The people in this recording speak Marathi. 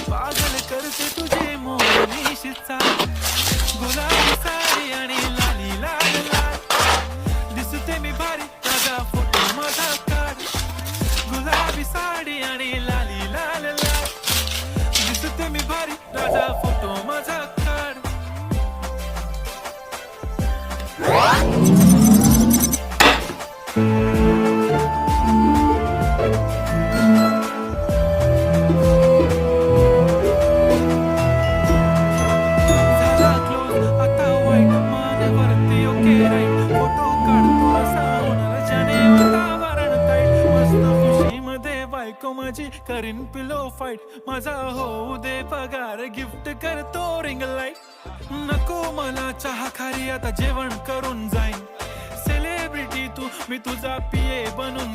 पागल करते तुझे मोहनीशीचा गुलाबी साडी आणि लाली लाल लाल दिसते मी भारी माझा फोटो माझा काढ गुलाबी साडी आणि लाली लाल लाल दिसते मी भारी माझा फोटो माझा काढ माझी करीन पिलो फाईट माझा होऊ दे पगार गिफ्ट करतो रिंग लाईट नको मला चहा खारी आता जेवण करून जाईन सेलिब्रिटी तू मी तुझा पिये बनून